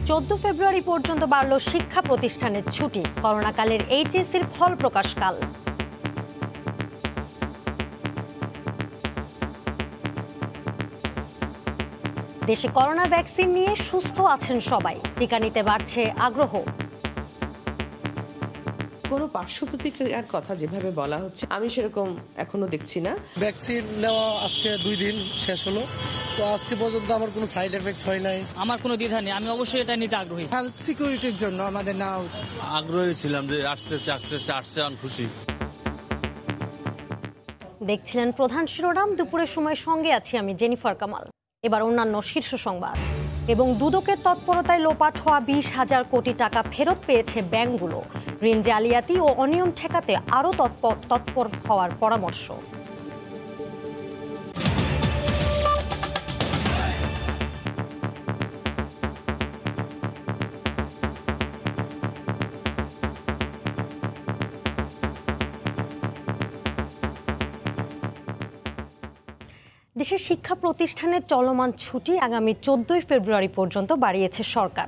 14 ফেব্রুয়ারি পর্যন্ত বাড়ল শিক্ষা প্রতিষ্ঠানের ছুটি। করোনাকালের এইচএসসির ফল প্রকাশ কাল। দেশে করোনা ভ্যাকসিন নিয়ে সুস্থ আছেন সবাই, টিকা নিতে বাড়ছে আগ্রহ। কোনো পার্শ্ব প্রতিক্রিয়ার কথা যেভাবে বলা হচ্ছে আমি সেরকম এখনো দেখছি না। ভ্যাকসিন নেওয়া আজকে 2 দিন শেষ হলো, তো আজকে পর্যন্ত আমার কোনো সাইড এফেক্ট হয় নাই। আমার কোনো দ্বিধা নেই, আমি অবশ্যই এটা নিতে আগ্রহী। হেলথ সিকিউরিটির জন্য আমাদের নেওয়া আগ্রহী ছিলাম যে আসতে আমি খুশি। দেখছিলেন প্রধান শিরোনাম, দুপুরের সময় সঙ্গে আছি আমি জেনিফার কামাল। এবার অন্যান্য শীর্ষ সংবাদ। এবং দুদকের তৎপরতায় লোপাট হওয়া 20,000 কোটি টাকা ফেরত পেয়েছে ব্যাংকগুলো। ঋণ জালিয়াতি ও অনিয়ম ঠেকাতে আরও তৎপর হওয়ার পরামর্শ। দেশের শিক্ষা প্রতিষ্ঠানের চলমান ছুটি আগামী 14 ফেব্রুয়ারি পর্যন্ত বাড়িয়েছে সরকার।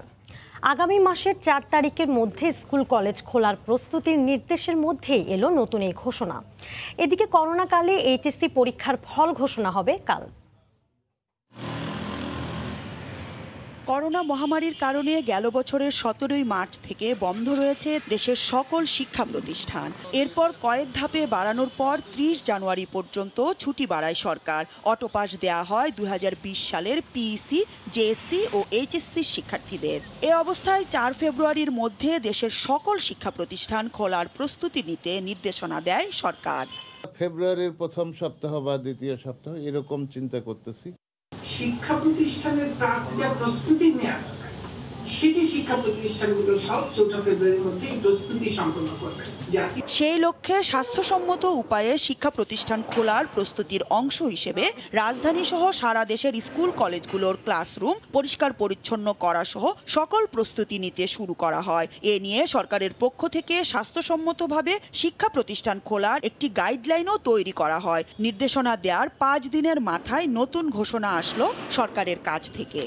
আগামী মাসের 4 তারিখের মধ্যে স্কুল কলেজ খোলার প্রস্তুতির নির্দেশের মধ্যেই এলো নতুন এই ঘোষণা। এদিকে করোনাকালে এইচএসসি পরীক্ষার ফল ঘোষণা হবে কাল। করোনা মহামারীর কারণে গেল বছরের 17 মার্চ থেকে বন্ধ রয়েছে দেশের সকল শিক্ষা প্রতিষ্ঠান। এরপর কয়েক ধাপে বাড়ানোর পর 30 জানুয়ারি পর্যন্ত ছুটি বাড়ায় সরকার। অটোপাস দেয়া হয় 2020 সালের পিইসি, জেএসসি ও এইচএসসি শিক্ষার্থীদের। এ অবস্থায় 4 ফেব্রুয়ারির মধ্যে দেশের সকল শিক্ষা প্রতিষ্ঠান খোলার প্রস্তুতি নিতে নির্দেশনা দেয় সরকার। ফেব্রুয়ারির প্রথম সপ্তাহ বা দ্বিতীয় সপ্তাহ এরকম চিন্তা করতেছি। শিক্ষা প্রতিষ্ঠানের প্রার্থীরা প্রস্তুতি নেওয়া দরকার, সেটি শিক্ষা প্রতিষ্ঠানগুলো সব 14 ফেব্রুয়ারির মধ্যে প্রস্তুতি সম্পন্ন করবে। সেই লক্ষ্যে স্বাস্থ্যসম্মত উপায়ে শিক্ষা প্রতিষ্ঠান খোলার প্রস্তুতির অংশ হিসেবে রাজধানী সহ সারা দেশের স্কুল কলেজগুলোর ক্লাসরুম পরিষ্কার পরিচ্ছন্ন করা সহ সকল প্রস্তুতি নিতে শুরু করা হয়। এ নিয়ে সরকারের পক্ষ থেকে স্বাস্থ্যসম্মতভাবে শিক্ষা প্রতিষ্ঠান খোলার একটি গাইডলাইনও তৈরি করা হয়। নির্দেশনা দেওয়ার 5 দিনের মাথায় নতুন ঘোষণা আসলো সরকারের কাছ থেকে।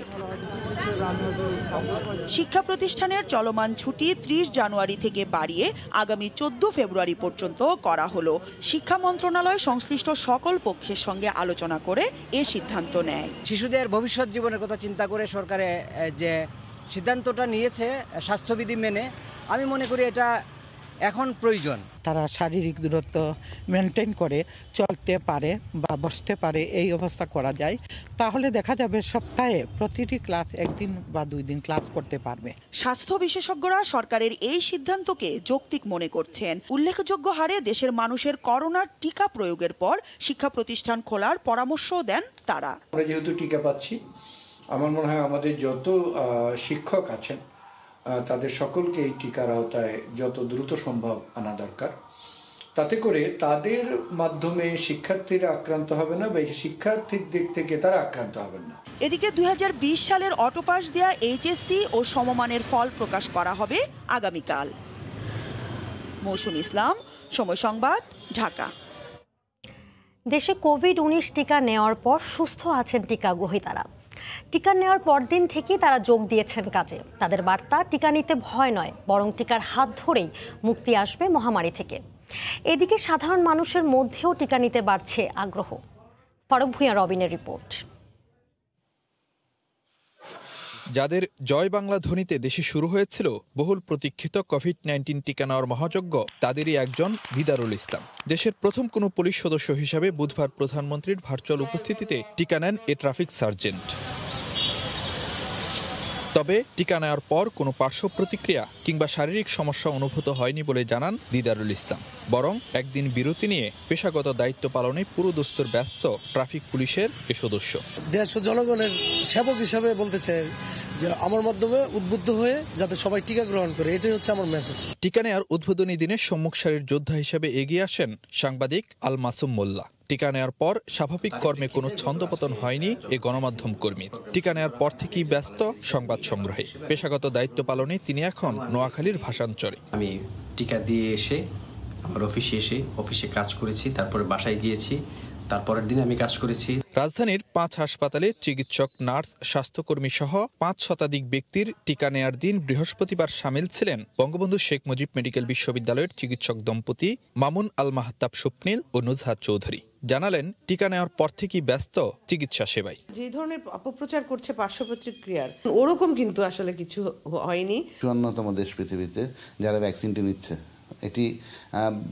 শিক্ষা প্রতিষ্ঠানের চলমান ছুটি 30 জানুয়ারি থেকে বাড়িয়ে আগামী 14 ফেব্রুয়ারি পর্যন্ত করা হলো। শিক্ষা মন্ত্রণালয় সংশ্লিষ্ট সকল পক্ষের সঙ্গে আলোচনা করে এ সিদ্ধান্ত নেয়। শিশুদের ভবিষ্যৎ জীবনের কথা চিন্তা করে সরকারে যে সিদ্ধান্তটা নিয়েছে স্বাস্থ্যবিধি মেনে, আমি মনে করি এটা এখন প্রয়োজন। তারা শারীরিক দূরত্ব মেনটেন করে চলতে পারে বা বসতে পারে, এই অবস্থা করা যায়, তাহলে দেখা যাবে সপ্তাহে প্রতিটি ক্লাস 1 দিন বা 2 দিন ক্লাস করতে পারবে। স্বাস্থ্য বিশেষজ্ঞরা সরকারের এই সিদ্ধান্তকে যৌক্তিক মনে করছেন। উল্লেখযোগ্য হারে দেশের মানুষের করোনার টিকা প্রয়োগের পর শিক্ষা প্রতিষ্ঠান খোলার পরামর্শ দেন তারা। আমরা যেহেতু টিকা পাচ্ছি, আমার মনে হয় আমাদের যত শিক্ষক আছেন তাদের সকলকে এই টিকার আওতায় যত দ্রুত সম্ভব আনা দরকার। তাতে করে তাদের মাধ্যমে শিক্ষার্থীরা আক্রান্ত হবে না বা শিক্ষার্থীর দিক থেকে তারা আক্রান্ত হবেন না। এদিকে 2020 সালের অটোপাস দেয়া এইচএসসি ও সমমানের ফল প্রকাশ করা হবে আগামীকাল। মৌসুম ইসলাম, সময় সংবাদ, ঢাকা। দেশে কোভিড-19 টিকা নেওয়ার পর সুস্থ আছেন টিকা গ্রহীতারা। টিকা নেওয়ার পরদিন থেকেই তারা যোগ দিয়েছেন কাজে। তাদের বার্তা, টিকা নিতে ভয় নয়, বরং টিকার হাত ধরেই মুক্তি আসবে মহামারী থেকে। এদিকে সাধারণ মানুষের মধ্যেও টিকা নিতে বাড়ছে আগ্রহ। ফারুক ভূঁইয়া রবিনের রিপোর্ট। যাদের জয় বাংলা ধ্বনিতে দেশে শুরু হয়েছিল বহুল প্রতীক্ষিত কোভিড-19 টিকা নেওয়ার মহাযজ্ঞ, তাদেরই একজন দিদারুল ইসলাম। দেশের প্রথম কোনো পুলিশ সদস্য হিসাবে বুধবার প্রধানমন্ত্রীর ভার্চুয়াল উপস্থিতিতে টিকা নেন এ ট্রাফিক সার্জেন্ট। তবে টিকা নেওয়ার পর কোনো পার্শ্ব প্রতিক্রিয়া কিংবা শারীরিক সমস্যা অনুভূত হয়নি বলে জানান দিদারুল ইসলাম। বরং একদিন বিরতি নিয়ে পেশাগত দায়িত্ব পালনে পুরোদস্তুর ব্যস্ত ট্রাফিক পুলিশের এ সদস্য। দেশ ও জনগণের সেবক হিসাবে বলতে চাই যে আমার মাধ্যমে উদ্বুদ্ধ হয়ে যাতে সবাই টিকা গ্রহণ করে, এটাই হচ্ছে আমার মেসেজ। টিকা নেওয়ার উদ্বোধনী দিনে সম্মুখ সারির যোদ্ধা হিসেবে এগিয়ে আসেন সাংবাদিক আল মাসুম মোল্লা। টিকা নেওয়ার পর স্বাভাবিক কর্মে কোনো ছন্দপতন হয়নি এ গণমাধ্যম কর্মীর। টিকা নেওয়ার পর থেকেই ব্যস্ত সংবাদ সংগ্রহে। পেশাগত দায়িত্ব পালনে তিনি এখন নোয়াখালীর ভাষাঞ্চরে। আমি টিকা দিয়ে এসে আমার অফিসে কাজ করেছি, তারপরে বাসায় গিয়েছি, তারপরের দিন আমি কাজ করেছি। রাজধানীর 5 হাসপাতালে চিকিৎসক, নার্স, স্বাস্থ্যকর্মী সহ 5 শতাধিক ব্যক্তির টিকা নেয়ার দিন বৃহস্পতিবার শামিল ছিলেন বঙ্গবন্ধু শেখ মুজিব মেডিকেল বিশ্ববিদ্যালয়ের চিকিৎসক দম্পতি মামুন আল মাহতাব স্বপ্নিল ও নুজহাত চৌধুরী। জানালেন, টিকা নেওয়ার পর থেকেই ব্যস্ত চিকিৎসা সেবায়। যে ধরনের অপপ্রচার করছে পার্শ্ব প্রতিক্রিয়ার, ওরকম কিন্তু আসলে কিছু হয়নি। অন্যতম দেশ পৃথিবীতে যারা ভ্যাকসিনটি নিচ্ছে, এটি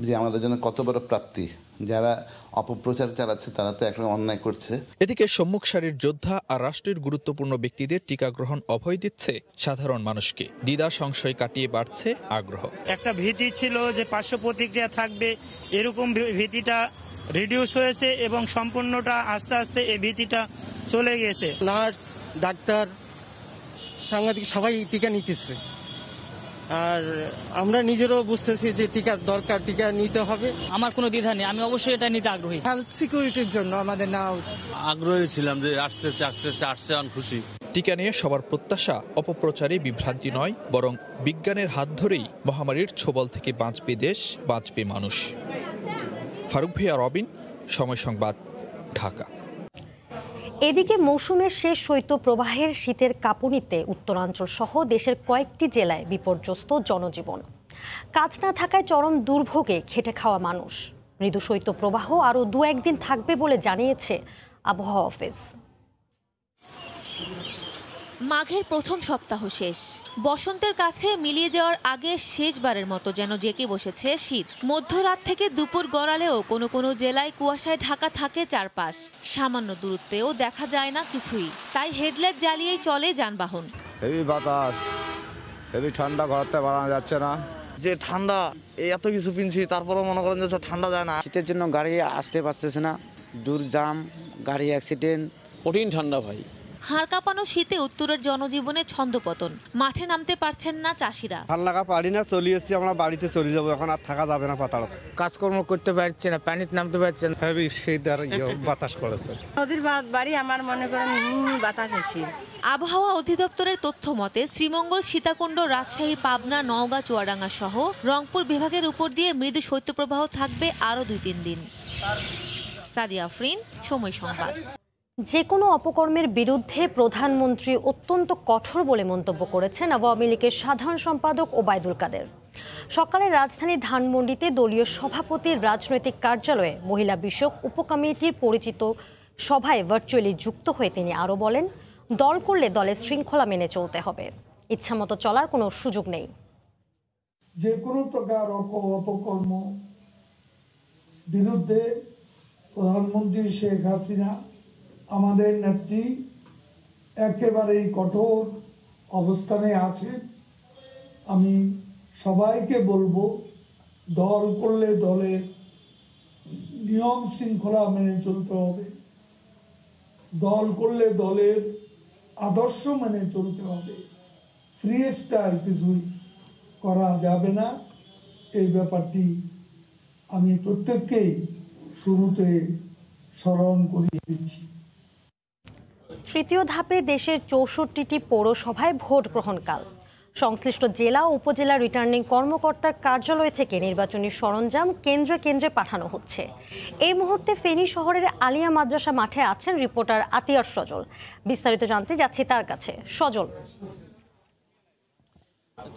যে আমাদের জন্য কত বড় প্রাপ্তি। যারা অপপ্রচার চালাচ্ছে তারা তো একটা অন্যায় করছে। এদিকে সম্মুখ সারির যোদ্ধা আর রাষ্ট্রের গুরুত্বপূর্ণ ব্যক্তিদের টিকা গ্রহণ অভয় দিচ্ছে সাধারণ মানুষকে। দ্বিধা সংশয় কাটিয়ে বাড়ছে আগ্রহ। একটা ভীতি ছিল যে পার্শ্ব প্রতিক্রিয়া থাকবে, এরকম ভীতিটা রিডিউস হয়েছে এবং সম্পূর্ণটা আস্তে আস্তে এই ভীতিটা চলে গেছে। নার্স, ডাক্তার, সাংবাদিক সবাই টিকা নিতেছে, আর আমরা নিজেরও বুঝতেছি যে টিকার দরকার, টিকা নিতে হবে। আমার কোনো দ্বিধা নেই, আমি অবশ্যই এটা নিতে আগ্রহী। হেলথ সিকিউরিটির জন্য আমাদের নাও আগ্রহী ছিলাম যে আসতেছে আসছে খুশি। টিকা নিয়ে সবার প্রত্যাশা অপপ্রচারে বিভ্রান্তি নয়, বরং বিজ্ঞানের হাত ধরেই মহামারীর ছোবল থেকে বাঁচবে দেশ, বাঁচবে মানুষ। ফারুক ভিয়া, রবিন, সময় সংবাদ, ঢাকা। এদিকে মৌসুমের শেষ শৈত্যপ্রবাহের শীতের কাঁপুনিতে উত্তরাঞ্চল সহ দেশের কয়েকটি জেলায় বিপর্যস্ত জনজীবন। কাজ না থাকায় চরম দুর্ভোগে খেটে খাওয়া মানুষ। মৃদু শৈত্যপ্রবাহ আরও 2-1 দিন থাকবে বলে জানিয়েছে আবহাওয়া অফিস। মাঘের প্রথম সপ্তাহ শেষ, বসন্তের কাছে মিলিয়ে যাওয়ার আগে শেষবারের মতো যেন জেঁকে বসেছে শীত। মধ্যরাত থেকে দুপুর গড়ালেও কোনো কোনো জেলায় কুয়াশায় ঢাকা থাকে চারপাশ। সামান্য দূরত্বেও দেখা যায় না কিছুই, তাই হেডলাইট জ্বালিয়েই চলে যানবাহন। হেভি বাতাস, হেভি ঠান্ডা, ঘরতে বাড়ানো যাচ্ছে না। যে ঠান্ডা, এত কিছু পিনছি তারপরও মনে করেন যে ঠান্ডা যায় না। শীতের জন্য গাড়ি আসতে পারতেছে না, দূর জাম, গাড়ি অ্যাক্সিডেন্ট, কঠিন ঠান্ডা ভাই। হাড় কাঁপানো শীতে উত্তরের জনজীবনে ছন্দপতন, মাঠে নামতে পারছেন না চাষিরা। ভাল লাগা পারি না, চলে এসেছি, আমরা বাড়িতে চলে যাবো, এখন আর থাকা যাবে না পাতাল। কাজকর্ম করতে পারছে না, পানিতে নামতে পারছে না। হেভি শীত আর বাতাস করেছে। নদীর বাড়ি আমার মনে করেন বাতাস এসে। আবহাওয়া অধিদপ্তরের তথ্য মতে শ্রীমঙ্গল, সীতাকুণ্ড, রাজশাহী, পাবনা, নওগাঁ, চুয়াডাঙ্গা সহ রংপুর বিভাগের উপর দিয়ে মৃদু শৈত্যপ্রবাহ থাকবে আরও 2-3 দিন। সাদিয়া আফরিন, সময় সংবাদ। যে কোনো অপকর্মের বিরুদ্ধে প্রধানমন্ত্রী অত্যন্ত কঠোর বলে মন্তব্য করেছেন আওয়ামী লীগের সাধারণ সম্পাদক ওবায়দুল কাদের। সকালে রাজধানীর ধানমন্ডিতে দলীয় সভাপতির রাজনৈতিক কার্যালয়ে মহিলা বিষয়ক উপকমিটির পরিচিত সভায় ভার্চুয়ালি যুক্ত হয়ে তিনি আরও বলেন, দল করলে দলের শৃঙ্খলা মেনে চলতে হবে, ইচ্ছামতো চলার কোনো সুযোগ নেই। যে কোনো প্রকার অপকর্ম বিরুদ্ধে প্রধানমন্ত্রী শেখ হাসিনা, আমাদের নেত্রী একেবারেই কঠোর অবস্থানে আছে। আমি সবাইকে বলবো, দল করলে দলের নিয়ম শৃঙ্খলা মেনে চলতে হবে, দল করলে দলের আদর্শ মেনে চলতে হবে, ফ্রি স্টাইল কিছুই করা যাবে না। এই ব্যাপারটি আমি প্রত্যেককেই শুরুতে স্মরণ করিয়ে দিচ্ছি। তৃতীয় ধাপে দেশের 64টি পৌরসভায় ভোট গ্রহণকাল। সংশ্লিষ্ট জেলা ও উপজেলা রিটার্নিং কর্মকর্তার কার্যালয় থেকে নির্বাচনী সরঞ্জাম কেন্দ্রে কেন্দ্রে পাঠানো হচ্ছে। এই মুহূর্তে ফেনী শহরের আলিয়া মাদ্রাসা মাঠে আছেন রিপোর্টার আতিয়ার সজল। বিস্তারিত জানতে যাচ্ছি তার কাছে। সজল।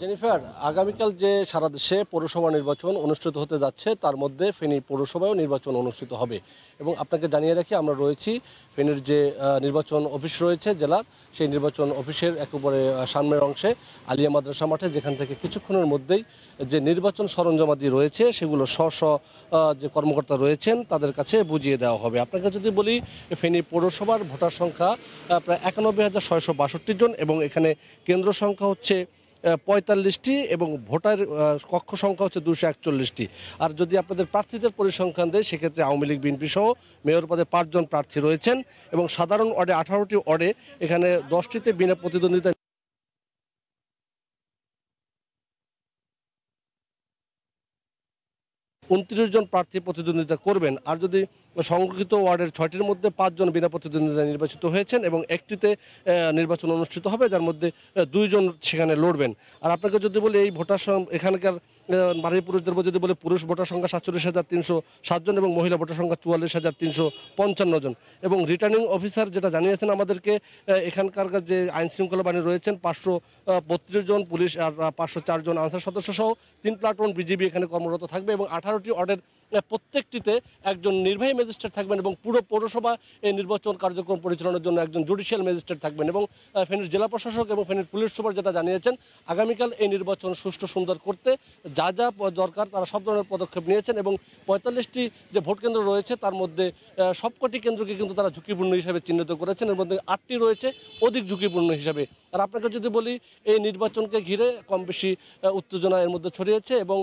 জেনিফার, আগামীকাল যে সারা দেশে পৌরসভা নির্বাচন অনুষ্ঠিত হতে যাচ্ছে তার মধ্যে ফেনী পৌরসভায়ও নির্বাচন অনুষ্ঠিত হবে এবং আপনাকে জানিয়ে রাখি, আমরা রয়েছি ফেনীর যে নির্বাচন অফিস রয়েছে জেলার, সেই নির্বাচন অফিসের একেবারে সামনের অংশে আলিয়া মাদ্রাসা মাঠে, যেখান থেকে কিছুক্ষণের মধ্যেই যে নির্বাচন সরঞ্জামাদি রয়েছে সেগুলো যে কর্মকর্তা রয়েছেন তাদের কাছে বুঝিয়ে দেওয়া হবে। আপনাকে যদি বলি, ফেনী পৌরসভার ভোটার সংখ্যা প্রায় 91,662 জন এবং এখানে কেন্দ্র সংখ্যা হচ্ছে 45টি এবং ভোটার কক্ষ সংখ্যা হচ্ছে 241টি। আর যদি আপনাদের প্রার্থীদের পরিসংখ্যান দেয়, সেক্ষেত্রে আওয়ামী লীগ, বিএনপি সহ মেয়র পদে 5 জন প্রার্থী রয়েছেন এবং সাধারণ ওয়ার্ডে 18টি ওয়ার্ডে এখানে 10টিতে বিনা প্রতিদ্বন্দ্বিতা 29 জন প্রার্থী প্রতিদ্বন্দ্বিতা করবেন। আর যদি সংরক্ষিত ওয়ার্ডের 6টির মধ্যে 5 জন বিনা প্রতিদ্বন্দ্বিতা নির্বাচিত হয়েছেন এবং একটিতে নির্বাচন অনুষ্ঠিত হবে, যার মধ্যে 2 জন সেখানে লড়বেন। আর আপনাকে যদি বলি এই ভোটার এখানকার নারী পুরুষদের যদি বলে, পুরুষ ভোটার সংখ্যা 47,307 জন এবং মহিলা ভোটার সংখ্যা 44,355 জন। এবং রিটার্নিং অফিসার যেটা জানিয়েছেন আমাদেরকে, এখানকার যে আইন শৃঙ্খলা বাহিনী রয়েছেন 532 জন, পুলিশ আর 504 জন আনসার সদস্য সহ 3 প্লাটুন বিজিবি এখানে কর্মরত থাকবে এবং 18টি ওয়ার্ডের প্রত্যেকটিতে একজন নির্বাহী ম্যাজিস্ট্রেট থাকবেন এবং পুরো পৌরসভা এই নির্বাচন কার্যক্রম পরিচালনার জন্য একজন জুডিশিয়াল ম্যাজিস্ট্রেট থাকবেন। এবং ফেনীর জেলা প্রশাসক এবং ফেনীর পুলিশ সুপার যেটা জানিয়েছেন, আগামীকাল এই নির্বাচন সুষ্ঠু সুন্দর করতে যা যা দরকার তারা সব ধরনের পদক্ষেপ নিয়েছেন এবং 45টি যে ভোট কেন্দ্র রয়েছে তার মধ্যে সবকটি কেন্দ্রকে কিন্তু তারা ঝুঁকিপূর্ণ হিসাবে চিহ্নিত করেছেন, এর মধ্যে 8টি রয়েছে অধিক ঝুঁকিপূর্ণ হিসাবে। আর আপনাকে যদি বলি, এই নির্বাচনকে ঘিরে কম বেশি উত্তেজনা এর মধ্যে ছড়িয়েছে এবং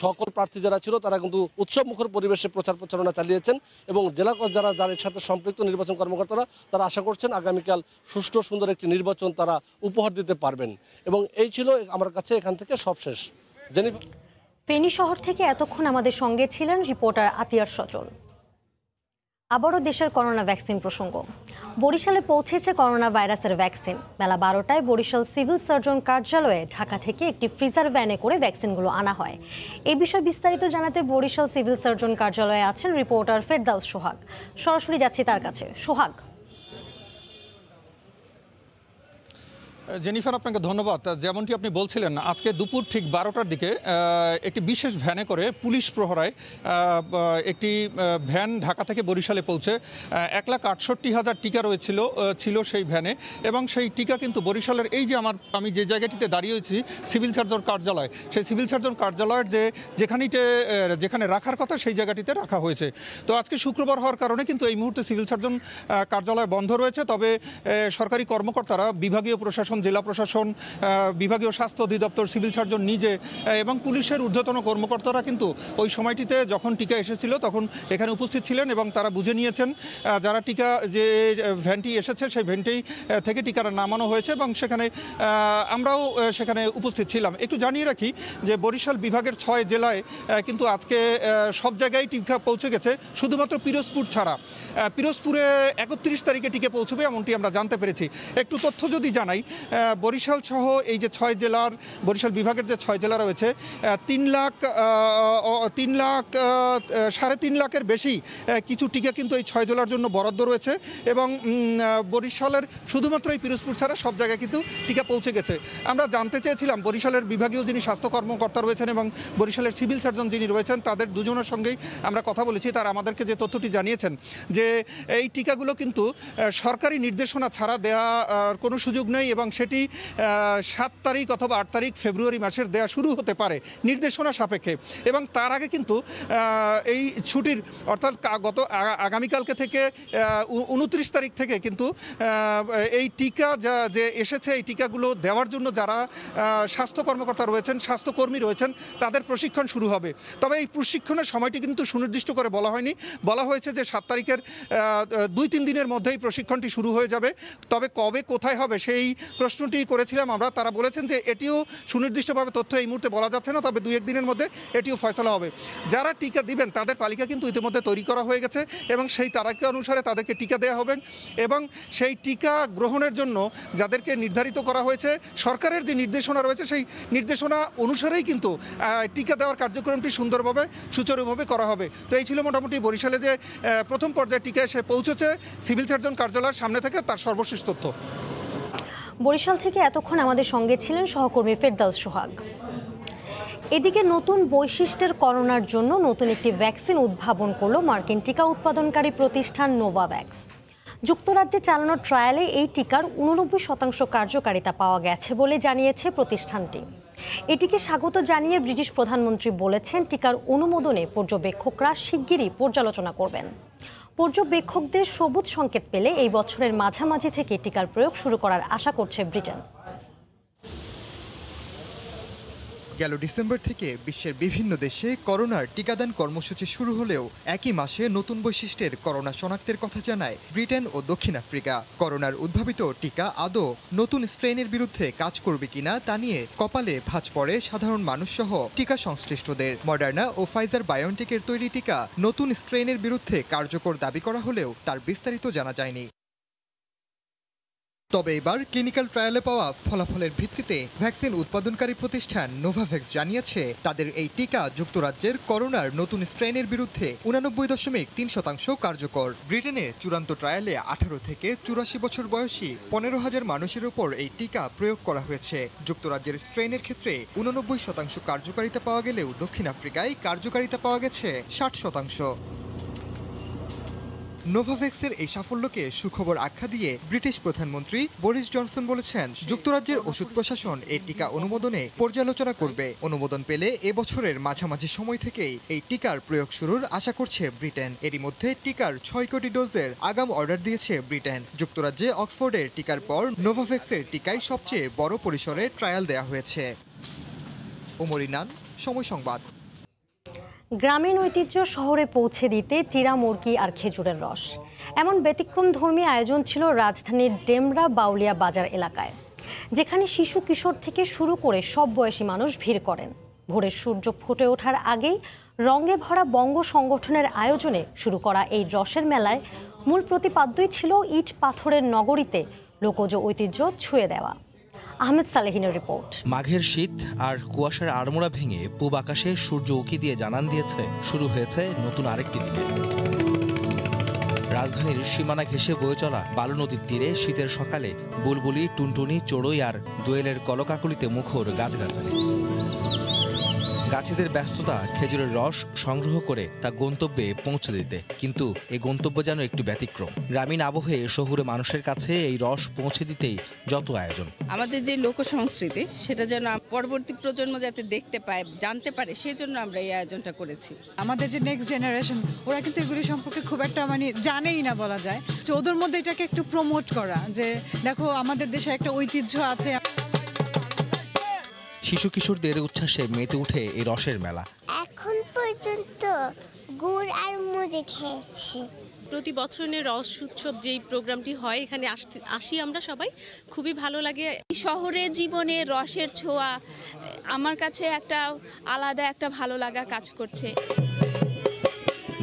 সকল প্রার্থী যারা ছিল তারা কিন্তু উৎসবমুখর পরিবেশে প্রচার প্রচারণা চালিয়েছেন এবং জেলা যারা এর সাথে সম্পৃক্ত নির্বাচন কর্মকর্তারা তারা আশা করছেন আগামীকাল সুষ্ঠু সুন্দর একটি নির্বাচন তারা উপহার দিতে পারবেন। এবং এই ছিল আমার কাছে এখান থেকে সব শেষ। ফেনী শহর থেকে এতক্ষণ আমাদের সঙ্গে ছিলেন রিপোর্টার আতিয়ার সচল। আবারও দেশের করোনা ভ্যাকসিন প্রসঙ্গ। বরিশালে পৌঁছেছে করোনা ভাইরাসের ভ্যাকসিন। বেলা 12টায় বরিশাল সিভিল সার্জন কার্যালয়ে ঢাকা থেকে একটি ফ্রিজার ভ্যানে করে ভ্যাকসিনগুলো আনা হয়। এই বিষয়ে বিস্তারিত জানাতে বরিশাল সিভিল সার্জন কার্যালয়ে আছেন রিপোর্টার ফেরদাউস সোহাগ। সরাসরি যাচ্ছি তার কাছে। সোহাগ। জেনিফার, আপনাকে ধন্যবাদ। যেমনটি আপনি বলছিলেন, আজকে দুপুর ঠিক 12টার দিকে একটি বিশেষ ভ্যানে করে পুলিশ প্রহরায় একটি ভ্যান ঢাকা থেকে বরিশালে পৌঁছে 1,68,000 টিকা ছিল সেই ভ্যানে। এবং সেই টিকা কিন্তু বরিশালের এই যে আমি যে জায়গাটিতে দাঁড়িয়েছি সিভিল সার্জন কার্যালয়, সেই সিভিল সার্জন কার্যালয়ের যেখানে রাখার কথা সেই জায়গাটিতে রাখা হয়েছে। তো আজকে শুক্রবার হওয়ার কারণে কিন্তু এই মুহূর্তে সিভিল সার্জন কার্যালয় বন্ধ রয়েছে। তবে সরকারি কর্মকর্তারা, বিভাগীয় প্রশাসন, জেলা প্রশাসন, বিভাগীয় স্বাস্থ্য অধিদপ্তর, সিভিল সার্জন নিজে এবং পুলিশের ঊর্ধ্বতন কর্মকর্তারা কিন্তু ওই সময়টিতে যখন টিকা এসেছিল তখন এখানে উপস্থিত ছিলেন এবং তারা বুঝে নিয়েছেন যারা টিকা যে ভ্যানটি এসেছে সেই ভ্যানটি থেকে টিকাটা নামানো হয়েছে এবং আমরাও সেখানে উপস্থিত ছিলাম। একটু জানিয়ে রাখি যে বরিশাল বিভাগের 6 জেলায় কিন্তু আজকে সব জায়গায় টিকা পৌঁছে গেছে, শুধুমাত্র পিরোজপুর ছাড়া। পিরোজপুরে 31 তারিখে টিকা পৌঁছবে এমনটি আমরা জানতে পেরেছি। একটু তথ্য যদি জানাই, বরিশাল সহ এই যে 6 জেলার, বরিশাল বিভাগের যে 6 জেলা রয়েছে, 3,3 লাখের বেশি কিছু টিকা কিন্তু এই 6 জেলার জন্য বরাদ্দ রয়েছে এবং বরিশালের শুধুমাত্র এই পিরোজপুর ছাড়া সব জায়গায় কিন্তু টিকা পৌঁছে গেছে। আমরা জানতে চেয়েছিলাম বরিশালের বিভাগীয় যিনি স্বাস্থ্য কর্মকর্তা রয়েছেন এবং বরিশালের সিভিল সার্জন যিনি রয়েছেন তাদের দুজনের সঙ্গেই আমরা কথা বলেছি। তারা আমাদেরকে যে তথ্যটি জানিয়েছেন যে এই টিকাগুলো কিন্তু সরকারি নির্দেশনা ছাড়া দেওয়ার কোনো সুযোগ নেই এবং সেটি 7 তারিখ অথবা 8 তারিখ ফেব্রুয়ারি মাসের দেয়া শুরু হতে পারে নির্দেশনা সাপেক্ষে। এবং তার আগে কিন্তু এই ছুটির অর্থাৎ আগামীকালকে থেকে 29 তারিখ থেকে কিন্তু এই টিকা যে এসেছে এই টিকাগুলো দেওয়ার জন্য যারা স্বাস্থ্য কর্মকর্তা রয়েছেন, স্বাস্থ্যকর্মী রয়েছেন, তাদের প্রশিক্ষণ শুরু হবে। তবে এই প্রশিক্ষণের সময়টি কিন্তু সুনির্দিষ্ট করে বলা হয়নি। বলা হয়েছে যে 7 তারিখের 2-3 দিনের মধ্যেই প্রশিক্ষণটি শুরু হয়ে যাবে। তবে কবে কোথায় হবে সেই প্রশ্নটি করেছিলাম আমরা। তারা বলেছেন যে এটিও সুনির্দিষ্টভাবে তথ্য এই মুহূর্তে বলা যাচ্ছে না, তবে 2-1 দিনের মধ্যে এটিও ফয়সালা হবে। যারা টিকা দিবেন তাদের তালিকা কিন্তু ইতিমধ্যে তৈরি করা হয়ে গেছে এবং সেই তালিকা অনুসারে তাদেরকে টিকা দেওয়া হবে এবং সেই টিকা গ্রহণের জন্য যাদেরকে নির্ধারিত করা হয়েছে, সরকারের যে নির্দেশনা রয়েছে সেই নির্দেশনা অনুসারেই কিন্তু টিকা দেওয়ার কার্যক্রমটি সুন্দরভাবে সুচারুভাবে করা হবে। তো এই ছিল মোটামুটি বরিশালে যে প্রথম পর্যায়ে টিকা এসে পৌঁছেছে সিভিল সার্জন কার্যালয়ের সামনে থেকে তার সর্বশেষ তথ্য। বরিশাল থেকে এতক্ষণ আমাদের সঙ্গে ছিলেন সহকর্মী ফেরদাউস সোহাগ। এদিকে নতুন বৈশিষ্ট্যের করোনার জন্য নতুন একটি ভ্যাকসিন উদ্ভাবন করল মার্কিন টিকা উৎপাদনকারী প্রতিষ্ঠান নোভাভ্যাক্স। যুক্তরাজ্যে চালানো ট্রায়ালে এই টিকার 89% কার্যকারিতা পাওয়া গেছে বলে জানিয়েছে প্রতিষ্ঠানটি। এটিকে স্বাগত জানিয়ে ব্রিটিশ প্রধানমন্ত্রী বলেছেন টিকার অনুমোদনে পর্যবেক্ষকরা শিগগিরই পর্যালোচনা করবেন। পর্যবেক্ষকদের সবুজ সংকেত পেলে এই বছরের মাঝামাঝি থেকে টিকার প্রয়োগ শুরু করার আশা করছে ব্রিটেন। গেল ডিসেম্বর থেকে বিশ্বের বিভিন্ন দেশে করোনার টিকাদান কর্মসূচি শুরু হলেও একই মাসে নতুন বৈশিষ্ট্যের করোনা শনাক্তের কথা জানায় ব্রিটেন ও দক্ষিণ আফ্রিকা। করোনার উদ্ভাবিত টিকা আদৌ নতুন স্ট্রেনের বিরুদ্ধে কাজ করবে কিনা তা নিয়ে কপালে ভাঁজ পড়ে সাধারণ মানুষ সহ টিকা সংশ্লিষ্টদের। মডার্না ও ফাইজার বায়োনটেকের তৈরি টিকা নতুন স্ট্রেনের বিরুদ্ধে কার্যকর দাবি করা হলেও তার বিস্তারিত জানা যায়নি। তবে এবার ক্লিনিক্যাল ট্রায়ালে পাওয়া ফলাফলের ভিত্তিতে ভ্যাকসিন উৎপাদনকারী প্রতিষ্ঠান নোভাভ্যাক্স জানিয়েছে তাদের এই টিকা যুক্তরাজ্যের করোনার নতুন স্ট্রেনের বিরুদ্ধে 89.3% কার্যকর। ব্রিটেনে চূড়ান্ত ট্রায়ালে 18 থেকে 84 বছর বয়সী 15,000 মানুষের উপর এই টিকা প্রয়োগ করা হয়েছে। যুক্তরাজ্যের স্ট্রেনের ক্ষেত্রে 89% কার্যকারিতা পাওয়া গেলেও দক্ষিণ আফ্রিকায় কার্যকারিতা পাওয়া গেছে 60%। নোভাভ্যাক্সের এই সাফল্যকে সুখবর আখ্যা দিয়ে ব্রিটিশ প্রধানমন্ত্রী বরিস জনসন বলেছেন যুক্তরাজ্যের ওষুধ প্রশাসন এই টিকা অনুমোদনে পর্যালোচনা করবে। অনুমোদন পেলে এবছরের মাঝামাঝি সময় থেকেই এই টিকার প্রয়োগ শুরুর আশা করছে ব্রিটেন। এরই মধ্যে টিকার 6 কোটি ডোজের আগাম অর্ডার দিয়েছে ব্রিটেন। যুক্তরাজ্যে অক্সফোর্ডের টিকার পর নোভাভ্যাক্সের টিকায় সবচেয়ে বড় পরিসরে ট্রায়াল দেওয়া হয়েছে। ওমর ইনান, সময় সংবাদ। গ্রামীণ ঐতিহ্য শহরে পৌঁছে দিতে চিরা মুরগি আর খেজুরের রস, এমন ব্যতিক্রমধর্মী আয়োজন ছিল রাজধানীর ডেমরা বাউলিয়া বাজার এলাকায়, যেখানে শিশু কিশোর থেকে শুরু করে সব বয়সী মানুষ ভিড় করেন। ভোরের সূর্য ফুটে ওঠার আগেই রঙে ভরা বঙ্গ সংগঠনের আয়োজনে শুরু করা এই রসের মেলায় মূল প্রতিপাদ্যই ছিল ইট পাথরের নগরীতে লোকজ ঐতিহ্য ছুঁয়ে দেওয়া। আহমেদ সালেহিনের রিপোর্ট। মাঘের শীত আর কুয়াশার আড়মোড়া ভেঙে পূব আকাশে সূর্য উঁকি দিয়ে জানান দিয়েছে শুরু হয়েছে নতুন আরেকটি দিনে। রাজধানীর সীমানা ঘেঁষে বয়ে চলা বালু নদীর তীরে শীতের সকালে বুলবুলি, টুনটুনি, চড়ুই আর দোয়েলের কলকাকলিতে মুখর গাছগাছালি। গাছেদের ব্যস্ততা খেজুরের রস সংগ্রহ করে তা গন্তব্যে পৌঁছে দিতে, কিন্তু এই গন্তব্য যেন একটু ব্যতিক্রম। গ্রামীণ আবহে শহুরে মানুষের কাছে এই রস পৌঁছে দিতেই যত আয়োজন। আমাদের যে লোক সংস্কৃতি সেটা যেন পরবর্তী প্রজন্ম যাতে দেখতে পায়, জানতে পারে, সেই জন্য আমরা এই আয়োজনটা করেছি। আমাদের যে নেক্সট জেনারেশন, ওরা কিন্তু এগুলি সম্পর্কে খুব একটা জানেই না বলা যায়। তো ওদের মধ্যে এটাকে একটু প্রমোট করা, যে দেখো আমাদের দেশে একটা ঐতিহ্য আছে। শিশু কিশোরদের উচ্ছ্বাসে মেতে উঠে এই রসের মেলা। এখন পর্যন্ত গুড় আর মুড়ি খেয়েছি। প্রতি বছরের রস উৎসব যেই প্রোগ্রামটি হয় এখানে আসি আমরা সবাই, খুবই ভালো লাগে। শহরে জীবনে রসের ছোঁয়া আমার কাছে একটা আলাদা একটা ভালো লাগা কাজ করছে।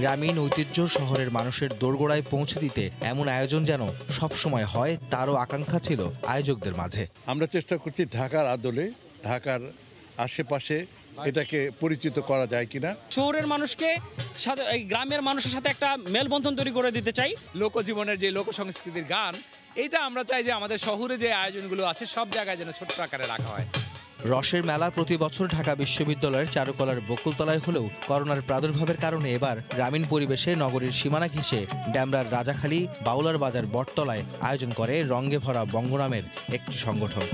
গ্রামীণ ঐতিহ্য শহরের মানুষের দোরগোড়ায় পৌঁছে দিতে এমন আয়োজন যেন সব সময় হয়, তারও আকাঙ্ক্ষা ছিল আয়োজকদের মাঝে। আমরা চেষ্টা করছি ঢাকার আদলে, ঢাকার আশেপাশে এটাকে পরিচিত করা যায় কিনা। শহরের মানুষকে সাথে এই গ্রামের মানুষের সাথে একটা মেলবন্ধন তৈরি করে দিতে চাই। লোকজীবনের যে লোক সংস্কৃতির গান, এটা আমরা চাই যে আমাদের শহরে যে আয়োজনগুলো আছে সব জায়গায় যেন ছোট্ট আকারে রাখা হয়। রসের মেলা প্রতি বছর ঢাকা বিশ্ববিদ্যালয়ের চারুকলার বকুলতলায় হলেও করোনার প্রাদুর্ভাবের কারণে এবার গ্রামীণ পরিবেশে নগরীর সীমানা ঘেঁষে ডেমরার রাজাখালী, বাউলার বাজার বটতলায় আয়োজন করে রঙে ভরা বঙ্গ নামের একটি সংগঠন।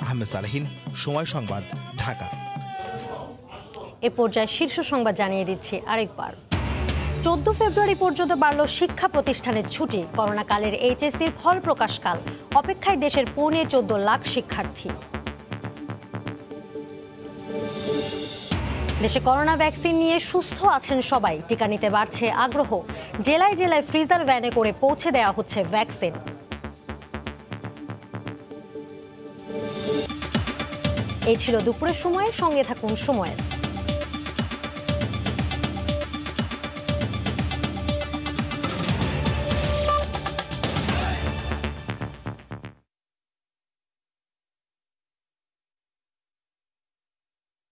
আহমেদ সালেহিন, সময় সংবাদ, ঢাকা। এ পর্যায়ে শীর্ষ সংবাদ জানিয়ে দিচ্ছি আরেকবার। 14 ফেব্রুয়ারি পর্যন্ত বাড়ল শিক্ষা প্রতিষ্ঠানের ছুটি। করোনাকালের এইচএসসির ফল প্রকাশকাল, অপেক্ষায় দেশের 14.25 লাখ শিক্ষার্থী। দেশে করোনা ভ্যাকসিন নিয়ে সুস্থ আছেন সবাই, টিকা নিতে বাড়ছে আগ্রহ। জেলায় জেলায় ফ্রিজার ভ্যানে করে পৌঁছে দেওয়া হচ্ছে ভ্যাকসিন। এই ছিল দুপুরের সময়, সঙ্গে থাকুন সময়ের।